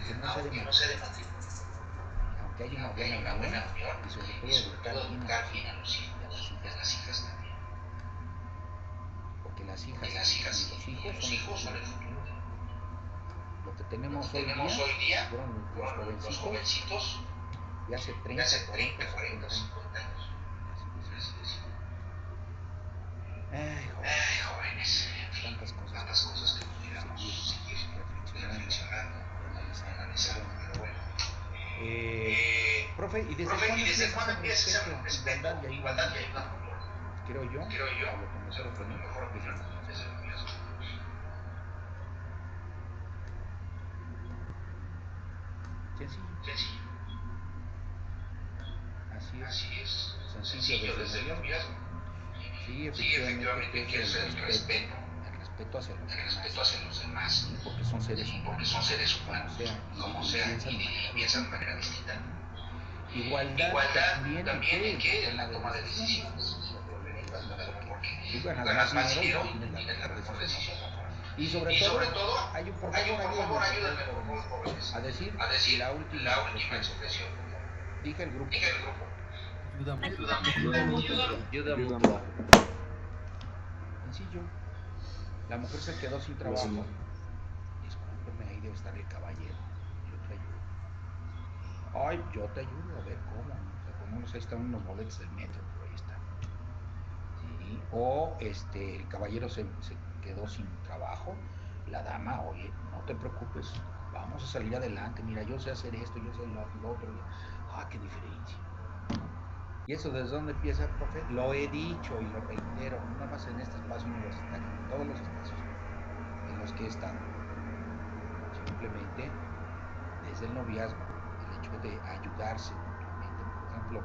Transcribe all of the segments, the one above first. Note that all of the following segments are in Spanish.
aunque no sea de matrimonio, aunque haya aunque haya una buena unión, y sobre y sobre todo educar educar bien a los hijos y a las hijas también. Porque las Porque hijas las hijas y los y hijos los hijos son el futuro. Lo que Lo tenemos que tenemos hoy hoy día día fueron fueron los jovencitos de hace de 30, hace 30, 40, 40 o 50 años. 50 años. Así decimos. Ay, Ay, jóvenes, jóvenes, tantas cosas que que pudiéramos pudiéramos seguir seguir reflexionando reflexionando y y analizando. analizando. Pero bueno, Profe, ¿y desde profe, cuándo ¿y desde empieza cuándo ese empieza ese respeto, respeto, igualdad y ayuda igualdad y mutua? ayuda mutua? Creo yo, Creo yo, a lo que o mejor sea, lo opinión, mejor desde opinión, el noviazgo. desde el noviazgo. Sencillo, Sencillo. así Así es, es. sencillo Sencillo desde el desde el noviazgo. noviazgo. Sí, Sí, efectivamente efectivamente, que es que es el respeto hacia los el respeto demás, hacia los demás. ¿sí? Porque son seres Sí, porque son humanos, seres como humanos, sea, como y sea, piensan de manera y piensan de distinta. manera distinta. Igualdad Igualdad también en también qué, en en la qué, en toma la de toma de decisiones, decisiones, ¿verdad? No ¿verdad? porque Porque tú tú ganas más ganas más dinero dinero y y tienes la tienes la mejor mejor decisión, decisión. no. Y sobre Y sobre todo, todo, por hay favor, por favor, por ayúdenme favor, por favor, jóvenes, jóvenes, a decir a decir la última la última expresión, por favor. expresión, por favor. Dije el grupo. Diga el grupo. Ayuda mutua. Ayuda mutua. Ayuda mutua. Sencillo. La mujer se quedó sin trabajo. Discúlpeme, ahí debe estar el caballero. Yo te ayudo. Ay, yo te ayudo, a ver cómo, ¿no? O sea, con unos, ahí están unos boletos del metro, pero ahí está. ¿Sí? O el caballero se quedó sin trabajo. La dama, oye, no te preocupes, vamos a salir adelante. Mira, yo sé hacer esto, yo sé lo otro. Ah, qué diferencia. ¿Y eso desde dónde empieza, profe? Lo he dicho y lo reitero, no nada más en este espacio universitario, en todos los espacios en los que he estado. Simplemente desde el noviazgo, el hecho de ayudarse mutuamente. Por ejemplo,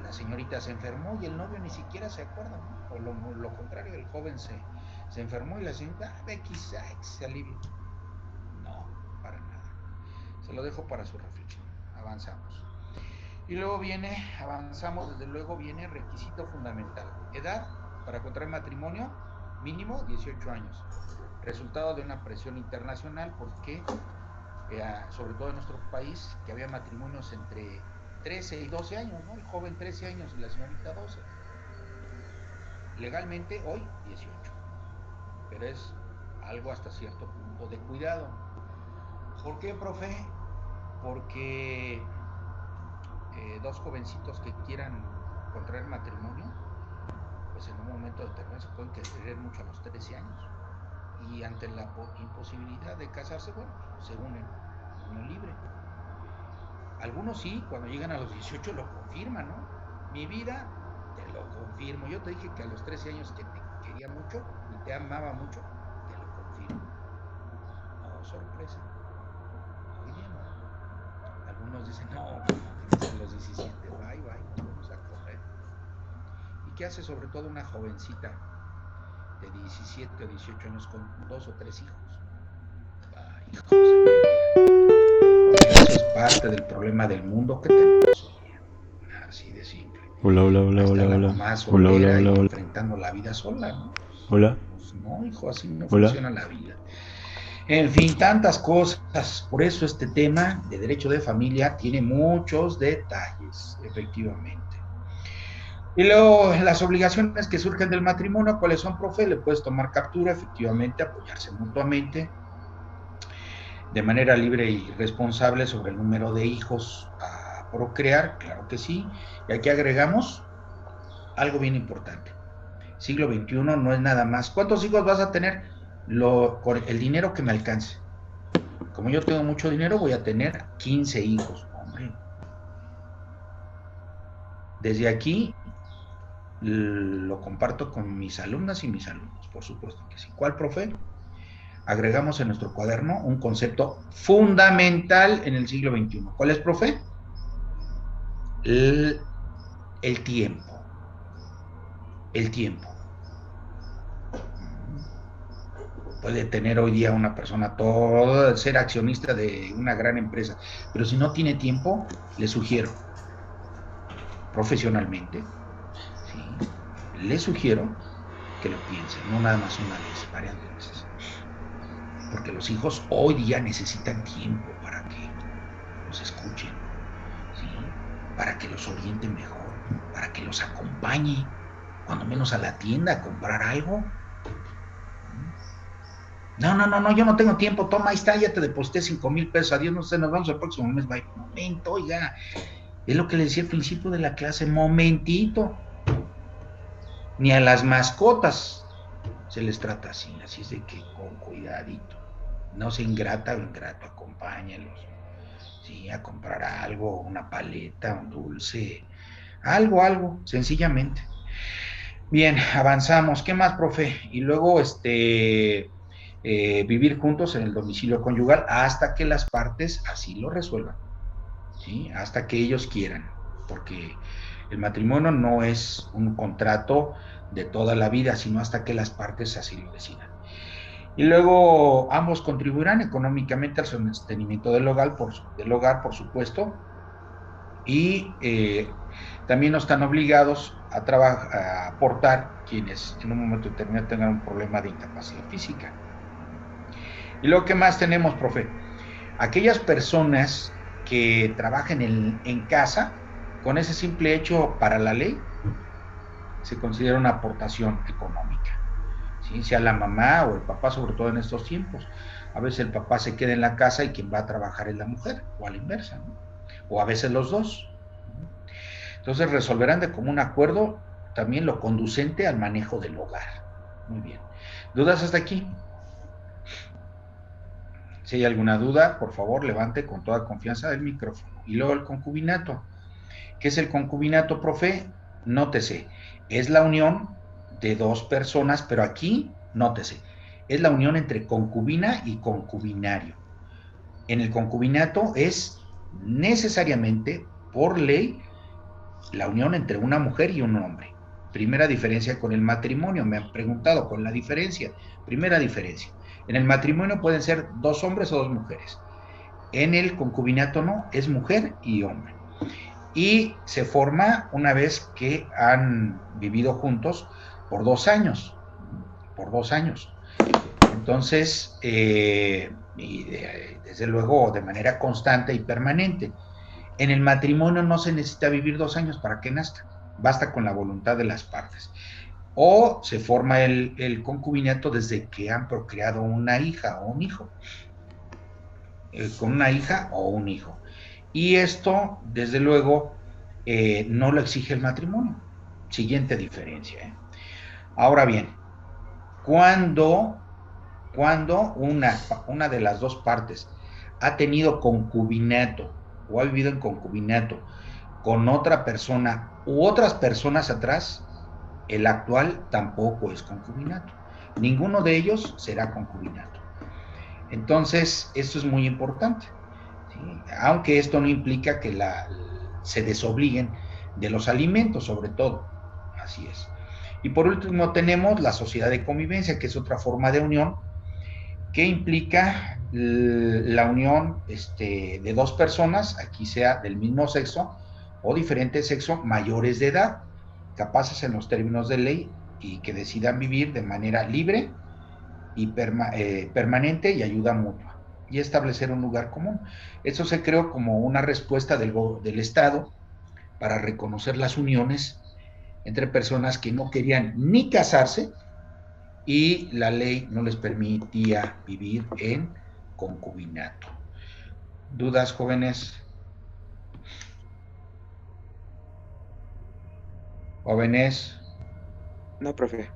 la señorita se enfermó y el novio ni siquiera se acuerda, ¿no? O lo contrario, el joven se enfermó y la señorita, quizá se alivie. No, para nada. Se lo dejo para su reflexión. Avanzamos. Y luego avanzamos, desde luego viene requisito fundamental. Edad para contraer matrimonio, mínimo 18 años. Resultado de una presión internacional, porque sobre todo en nuestro país, que había matrimonios entre 13 y 12 años, ¿no? El joven 13 años y la señorita 12. Legalmente hoy 18, pero es algo hasta cierto punto de cuidado. ¿Por qué, profe? Porque dos jovencitos que quieran contraer matrimonio, pues en un momento determinado se pueden querer mucho a los 13 años. Y ante la imposibilidad de casarse, bueno, se unen, unión libre. Algunos sí, cuando llegan a los 18 lo confirman, ¿no? Mi vida, te lo confirmo. Yo te dije que a los 13 años que te quería mucho y te amaba mucho, te lo confirmo. Oh, sorpresa. Hoy día no. Algunos dicen, no, a los 17, bye, nos vamos a coger. ¿Y qué hace sobre todo una jovencita de 17 o 18 años con 2 o 3 hijos? Bye, hijos de mi vida. Eso es parte del problema del mundo que tenemos hoy día. Así de simple. Hola, hola, hola, Ahí está hola, la hola. mamá Hola, hola, soltera hola, y hola. enfrentando la vida sola, ¿no? Hola, Pues no, hijo, así no hola. funciona la vida. En fin, tantas cosas. Por eso este tema de derecho de familia tiene muchos detalles, efectivamente. Y luego las obligaciones que surgen del matrimonio, ¿cuáles son, profe? Le puedes tomar captura, efectivamente, apoyarse mutuamente de manera libre y responsable sobre el número de hijos a procrear, claro que sí. Y aquí agregamos algo bien importante. Siglo XXI no es nada más. ¿Cuántos hijos vas a tener? Con el dinero que me alcance. Como yo tengo mucho dinero, voy a tener 15 hijos. Hombre, desde aquí lo comparto con mis alumnas y mis alumnos, por supuesto que sí. ¿Cuál, profe? Agregamos en nuestro cuaderno un concepto fundamental en el siglo XXI. ¿Cuál es, profe? El tiempo. El tiempo. Puede tener hoy día una persona todo, ser accionista de una gran empresa, pero si no tiene tiempo, le sugiero, profesionalmente, ¿sí? Le sugiero que lo piense, no nada más una vez, varias veces. porque los hijos hoy día necesitan tiempo para que los escuchen, ¿sí? Para que los orienten mejor, para que los acompañe, cuando menos a la tienda a comprar algo. No, yo no tengo tiempo, toma, ahí está, ya te deposité 5,000 pesos, adiós, no sé, nos vemos el próximo mes, bye. Momento, oiga, es lo que le decía al principio de la clase, momentito. Ni a las mascotas se les trata así es de que con cuidadito. No sea ingrata o ingrato, acompáñalos, sí, a comprar algo, una paleta, un dulce, algo, sencillamente. Bien, avanzamos. ¿Qué más, profe? Y luego, vivir juntos en el domicilio conyugal hasta que las partes así lo resuelvan, ¿sí? Hasta que ellos quieran, porque el matrimonio no es un contrato de toda la vida, sino hasta que las partes así lo decidan. Y luego ambos contribuirán económicamente al sostenimiento del hogar, por supuesto, y también no están obligados a aportar quienes en un momento determinado tengan un problema de incapacidad física. Y luego, ¿qué más tenemos, profe? Aquellas personas que trabajan en casa, con ese simple hecho para la ley, se considera una aportación económica, ¿sí? Sea la mamá o el papá, sobre todo en estos tiempos. A veces el papá se queda en la casa y quien va a trabajar es la mujer, o a la inversa, ¿no? O a veces los dos. Entonces resolverán de común acuerdo también lo conducente al manejo del hogar. Muy bien. ¿Dudas hasta aquí? Si hay alguna duda, por favor, levante con toda confianza el micrófono. Y luego el concubinato. ¿Qué es el concubinato, profe? Nótese, es la unión de dos personas, pero aquí, nótese, es la unión entre concubina y concubinario. En el concubinato es necesariamente, por ley, la unión entre una mujer y un hombre. Primera diferencia con el matrimonio, me han preguntado, ¿con la diferencia? Primera diferencia. En el matrimonio pueden ser dos hombres o dos mujeres. En el concubinato no, es mujer y hombre. Y se forma una vez que han vivido juntos por 2 años. Por 2 años. Entonces, desde luego de manera constante y permanente. En el matrimonio no se necesita vivir 2 años para que nazca, basta con la voluntad de las partes. O se forma el concubinato desde que han procreado una hija o un hijo, con una hija o un hijo. Y esto, desde luego, no lo exige el matrimonio. Siguiente diferencia. Ahora bien, cuando una de las dos partes ha tenido concubinato o ha vivido en concubinato con otra persona u otras personas atrás, el actual tampoco es concubinato. Ninguno de ellos será concubinato. Entonces, esto es muy importante, ¿sí? Aunque esto no implica que se desobliguen de los alimentos, sobre todo. Así es. Y por último tenemos la sociedad de convivencia, que es otra forma de unión que implica la unión de dos personas, aquí sea del mismo sexo o diferente sexo, mayores de edad, capaces en los términos de ley y que decidan vivir de manera libre y permanente y ayuda mutua, y establecer un lugar común. Eso se creó como una respuesta del Estado para reconocer las uniones entre personas que no querían ni casarse y la ley no les permitía vivir en concubinato. ¿Dudas, jóvenes? ¿Jóvenes? No, profe.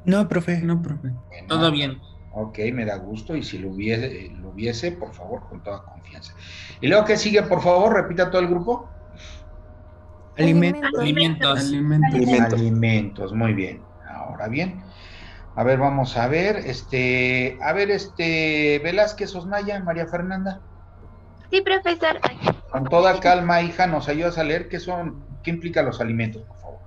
No, profe. Bueno, Todo bien. ok, me da gusto, y si lo hubiese, por favor, con toda confianza. Y luego, ¿qué sigue? Por favor, repita todo el grupo. Alimentos. Alimentos. Alimentos, muy bien. Ahora bien, a ver, vamos a ver, Velázquez Osnaya, María Fernanda. Sí, profesor. Con toda calma, hija, ¿nos ayudas a leer qué implican los alimentos, por favor?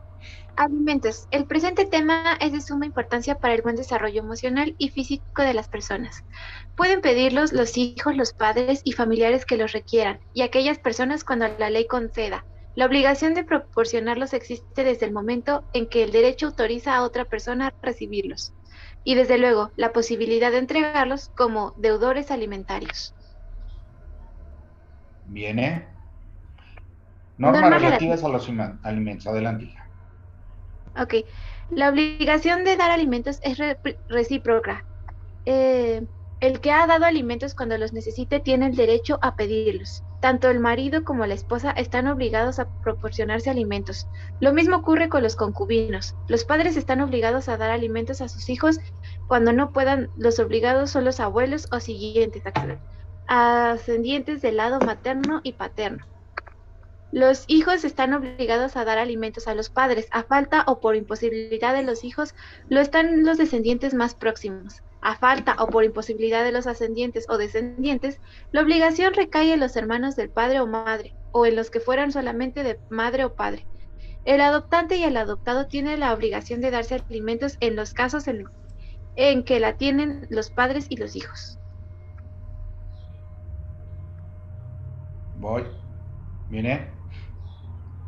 Alimentos. El presente tema es de suma importancia para el buen desarrollo emocional y físico de las personas. Pueden pedirlos los hijos, los padres y familiares que los requieran, y aquellas personas cuando la ley conceda. La obligación de proporcionarlos existe desde el momento en que el derecho autoriza a otra persona a recibirlos. y desde luego la posibilidad de entregarlos como deudores alimentarios. Viene. Normas Normas relativas. relativas a los alimentos. Adelante, hija. Ok. La obligación de dar alimentos es recíproca. Eh, el que ha dado alimentos cuando los necesite tiene el derecho a pedirlos. Tanto el marido como la esposa están obligados a proporcionarse alimentos. Lo mismo ocurre con los concubinos. Los padres están obligados a dar alimentos a sus hijos cuando no puedan. Los obligados son los abuelos o siguientes, ascendientes del lado materno y paterno. Los hijos están obligados a dar alimentos a los padres. A falta o por imposibilidad de los hijos, lo están los descendientes más próximos. A falta o por imposibilidad de los ascendientes o descendientes, la obligación recae en los hermanos del padre o madre, o en los que fueran solamente de madre o padre. El adoptante y el adoptado tienen la obligación de darse alimentos en los casos en que la tienen los padres y los hijos. Voy. Viene.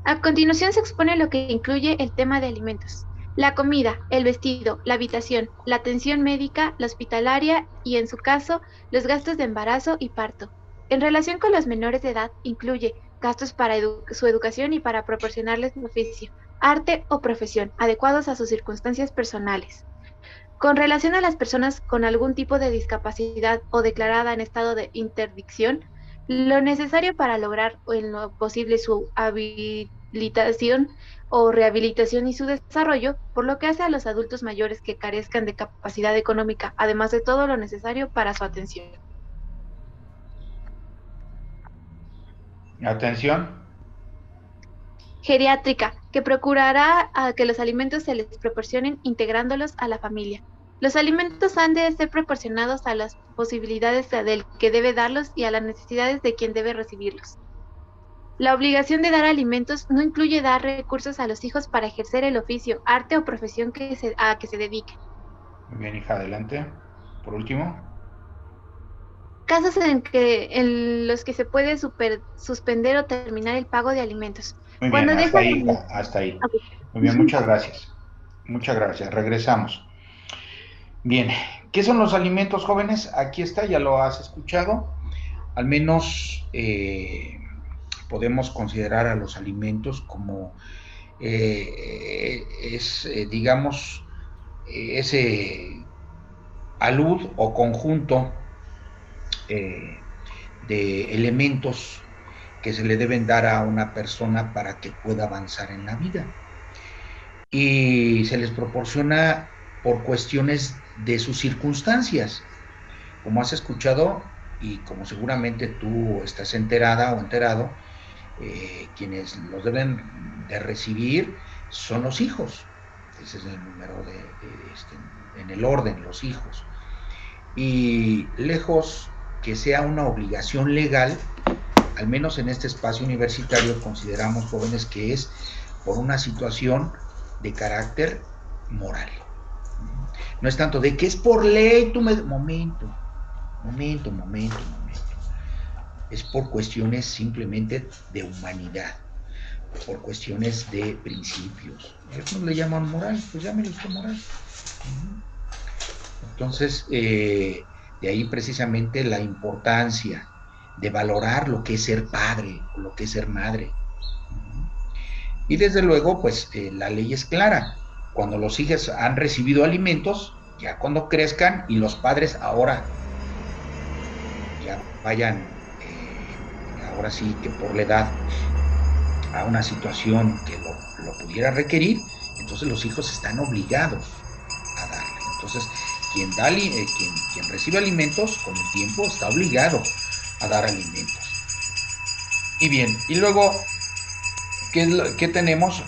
A continuación se expone lo que incluye el tema de alimentos: la comida, el vestido, la habitación, la atención médica, la hospitalaria y, en su caso, los gastos de embarazo y parto. En relación con los menores de edad, incluye gastos para su educación y para proporcionarles un oficio, arte o profesión adecuados a sus circunstancias personales. Con relación a las personas con algún tipo de discapacidad o declarada en estado de interdicción, lo necesario para lograr en lo posible su habilitación o rehabilitación y su desarrollo, por lo que hace a los adultos mayores que carezcan de capacidad económica, además de todo lo necesario para su atención. Atención. Geriátrica, que procurará a que los alimentos se les proporcionen integrándolos a la familia. Los alimentos han de ser proporcionados a las posibilidades del que debe darlos y a las necesidades de quien debe recibirlos. La obligación de dar alimentos no incluye dar recursos a los hijos para ejercer el oficio, arte o profesión a que se dediquen. Muy bien, hija, adelante. Por último. Casos en los que se puede suspender o terminar el pago de alimentos. Muy Cuando bien, hasta deja ahí, de... hija, hasta ahí. Ok. Muy bien, muchas gracias. Muchas gracias. Regresamos. Bien, ¿qué son los alimentos, jóvenes? Aquí está, ya lo has escuchado. Al menos podemos considerar a los alimentos como digamos, ese alud o conjunto de elementos que se le deben dar a una persona para que pueda avanzar en la vida. Y se les proporciona por cuestiones de sus circunstancias. Como has escuchado y como seguramente tú estás enterada o enterado, quienes los deben de recibir son los hijos. Ese es el número en el orden, los hijos. Y lejos que sea una obligación legal, al menos en este espacio universitario consideramos, jóvenes, que es por una situación de carácter moral. No es tanto de que es por ley, momento. Es por cuestiones simplemente de humanidad, por cuestiones de principios. Algunos le llaman moral, pues llámenlo usted moral. Entonces, de ahí precisamente la importancia de valorar lo que es ser padre o lo que es ser madre. Y desde luego, pues la ley es clara. Cuando los hijos han recibido alimentos, ya cuando crezcan y los padres ahora ya vayan, ahora sí que por la edad, a una situación que lo pudiera requerir, entonces los hijos están obligados a darle. Entonces, quien recibe alimentos con el tiempo está obligado a dar alimentos. Y bien, y luego, ¿qué tenemos?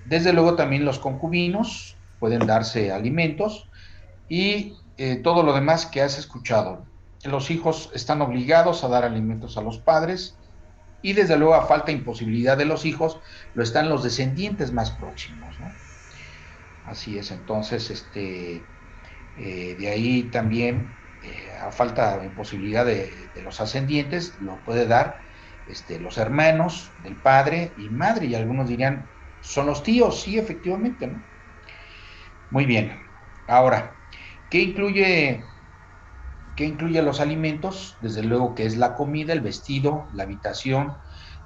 Desde luego también los concubinos pueden darse alimentos y todo lo demás que has escuchado. Los hijos están obligados a dar alimentos a los padres y desde luego, a falta de imposibilidad de los hijos, lo están los descendientes más próximos, ¿no? Así es. Entonces, de ahí también, a falta de imposibilidad de los ascendientes, lo puede dar los hermanos del padre y madre, y algunos dirían, son los tíos, sí, efectivamente, ¿no? Muy bien. Ahora, ¿qué incluye, qué incluye los alimentos? Desde luego que es la comida, el vestido, la habitación,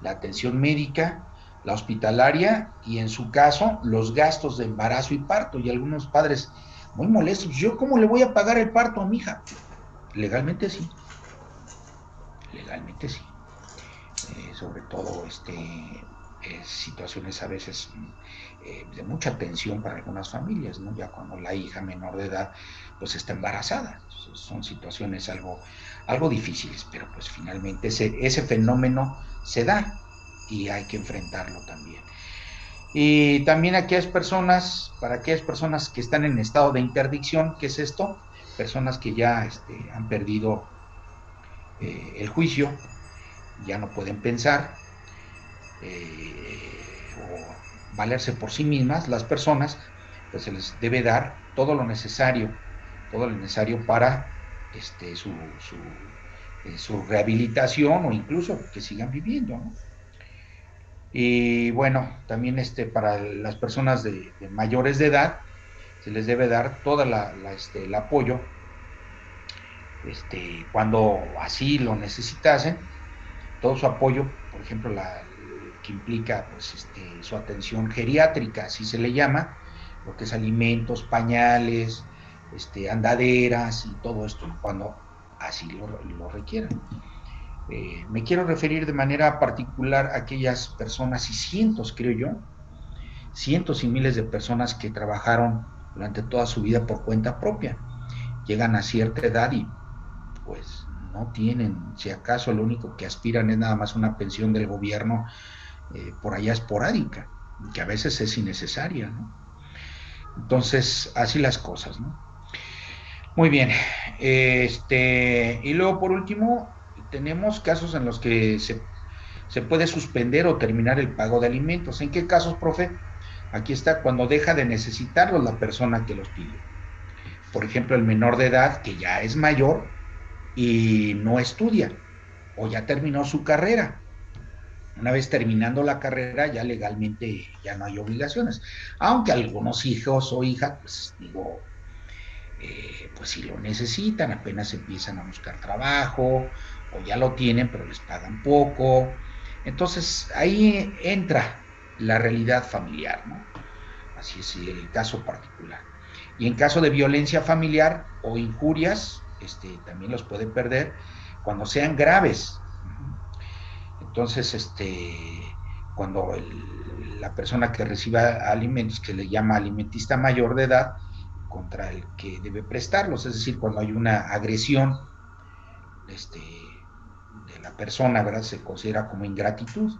la atención médica, la hospitalaria y en su caso los gastos de embarazo y parto. Y algunos padres muy molestos, ¿yo cómo le voy a pagar el parto a mi hija? Legalmente sí, legalmente sí. Sobre todo situaciones a veces de mucha tensión para algunas familias, ¿no? Ya cuando la hija menor de edad pues está embarazada. Entonces, son situaciones algo difíciles, pero pues finalmente ese fenómeno se da y hay que enfrentarlo también. Y también para aquellas personas que están en estado de interdicción, ¿qué es esto? Personas que ya han perdido el juicio, ya no pueden pensar, o valerse por sí mismas, las personas, pues se les debe dar todo lo necesario para su rehabilitación o incluso que sigan viviendo, ¿no? Y bueno, también para las personas de mayores de edad, se les debe dar todo el apoyo cuando así lo necesitasen, todo su apoyo, por ejemplo, que implica pues, su atención geriátrica, así se le llama, lo que es alimentos, pañales, andaderas y todo esto, cuando así lo requieran. Me quiero referir de manera particular a aquellas personas, y cientos, creo yo, cientos y miles de personas que trabajaron durante toda su vida por cuenta propia. Llegan a cierta edad y pues no tienen, si acaso lo único que aspiran es nada más una pensión del gobierno por allá esporádica, que a veces es innecesaria, ¿no? Entonces, así las cosas, ¿no? Muy bien. Y luego, por último, tenemos casos en los que se puede suspender o terminar el pago de alimentos. ¿En qué casos, profe? Aquí está cuando deja de necesitarlos la persona que los pide. Por ejemplo, el menor de edad que ya es mayor y no estudia o ya terminó su carrera. Una vez terminando la carrera, ya legalmente ya no hay obligaciones. Aunque algunos hijos o hijas, pues digo, pues si lo necesitan, apenas empiezan a buscar trabajo o ya lo tienen, pero les pagan poco. Entonces ahí entra la realidad familiar, ¿no? Así es el caso particular. Y en caso de violencia familiar o injurias, también los puede perder cuando sean graves. Entonces, cuando la persona que reciba alimentos, que le llama alimentista mayor de edad, contra el que debe prestarlos, es decir, cuando hay una agresión de la persona, ¿verdad? Se considera como ingratitud.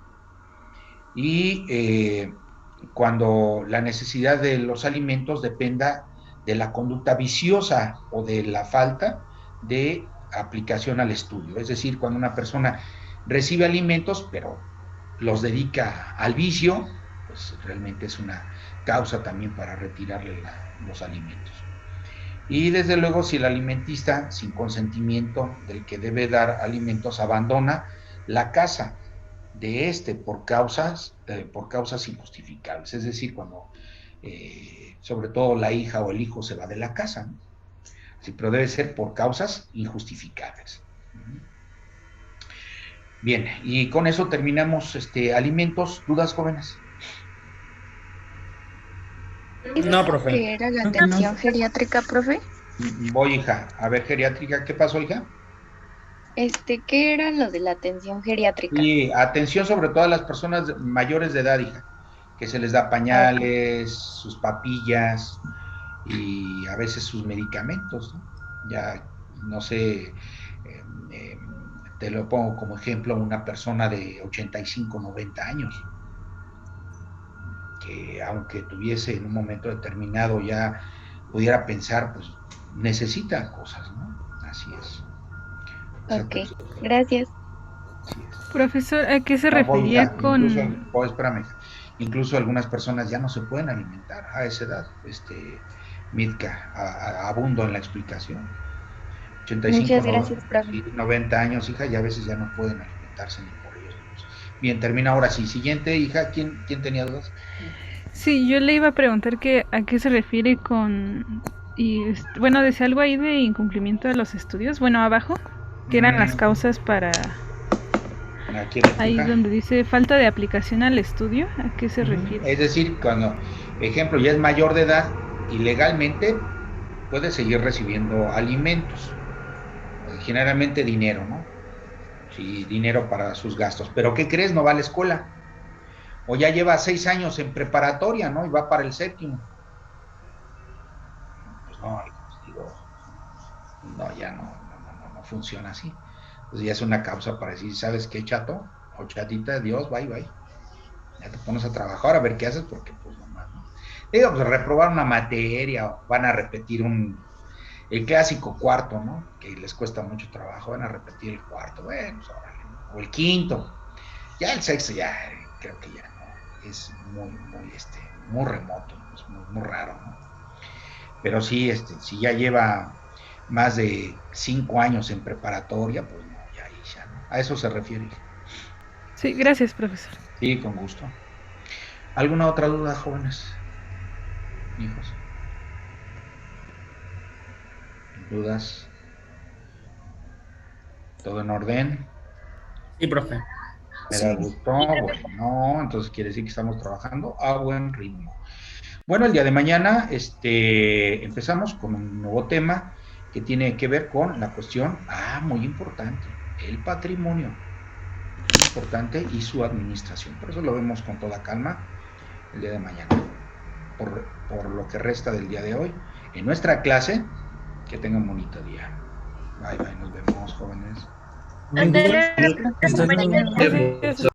Y cuando la necesidad de los alimentos dependa de la conducta viciosa o de la falta de aplicación al estudio. Es decir, cuando una persona recibe alimentos, pero los dedica al vicio, pues realmente es una causa también para retirarle los alimentos. Y desde luego, si el alimentista, sin consentimiento del que debe dar alimentos, abandona la casa de por causas injustificables, es decir, cuando sobre todo la hija o el hijo se va de la casa, ¿no? Sí, pero debe ser por causas injustificables. Bien, y con eso terminamos alimentos. ¿Dudas, jóvenes? No, profe. ¿Qué era la atención geriátrica, profe? Voy, hija. A ver, geriátrica, ¿qué pasó, hija? ¿Qué era lo de la atención geriátrica? Y atención sobre todo a las personas mayores de edad, hija, que se les da pañales, sus papillas y a veces sus medicamentos, ¿no? Ya, no sé, te lo pongo como ejemplo, una persona de 85, 90 años, que aunque tuviese en un momento determinado ya pudiera pensar, pues necesita cosas, ¿no? Así es. Ok, gracias. Así es. Profesor, ¿a qué se refería con...? Espérame, incluso algunas personas ya no se pueden alimentar a esa edad. Mitka, abundo en la explicación. 85, Muchas gracias, profe. 90 años, hija, y a veces ya no pueden alimentarse ni por ellos mismos. Bien, termina ahora sí. Siguiente, hija, ¿quién tenía dudas? Sí, yo le iba a preguntar que a qué se refiere con... bueno, decía algo ahí de incumplimiento de los estudios. Bueno, abajo, que eran las causas para... Aquí en Ahí explicar. donde dice falta de aplicación al estudio, ¿a qué se refiere? Es decir, cuando, ejemplo, ya es mayor de edad y legalmente puede seguir recibiendo alimentos, generalmente dinero, ¿no? Sí, dinero para sus gastos. Pero ¿qué crees? No va a la escuela. O ya lleva 6 años en preparatoria, ¿no? Y va para el 7º. Pues no, digo, no, ya no funciona así. Entonces ya es una causa para decir, ¿sabes qué, chato? O chatita, Dios, bye, bye. Ya te pones a trabajar a ver qué haces, porque pues nomás, ¿no? Digo, pues reprobar una materia, o van a repetir el clásico cuarto, ¿no? Que les cuesta mucho trabajo, van a repetir el cuarto, bueno, pues órale, ¿no? O el quinto. Ya el sexto, ya creo que ya no, es muy remoto, es muy raro, ¿no? Pero sí, si ya lleva más de 5 años en preparatoria, pues no, ya ahí ya no. A eso se refiere. Sí, gracias, profesor. Sí, con gusto. ¿Alguna otra duda, jóvenes? Hijos. ¿Dudas? ¿Todo en orden? Sí, profe. ¿Me da gusto? Bueno, entonces quiere decir que estamos trabajando a buen ritmo. Bueno, el día de mañana empezamos con un nuevo tema que tiene que ver con la cuestión, muy importante, el patrimonio, muy importante, y su administración. Por eso lo vemos con toda calma el día de mañana, por lo que resta del día de hoy. En nuestra clase, que tengan un bonito día. Bye, bye, nos vemos, jóvenes. Hasta luego. Gracias.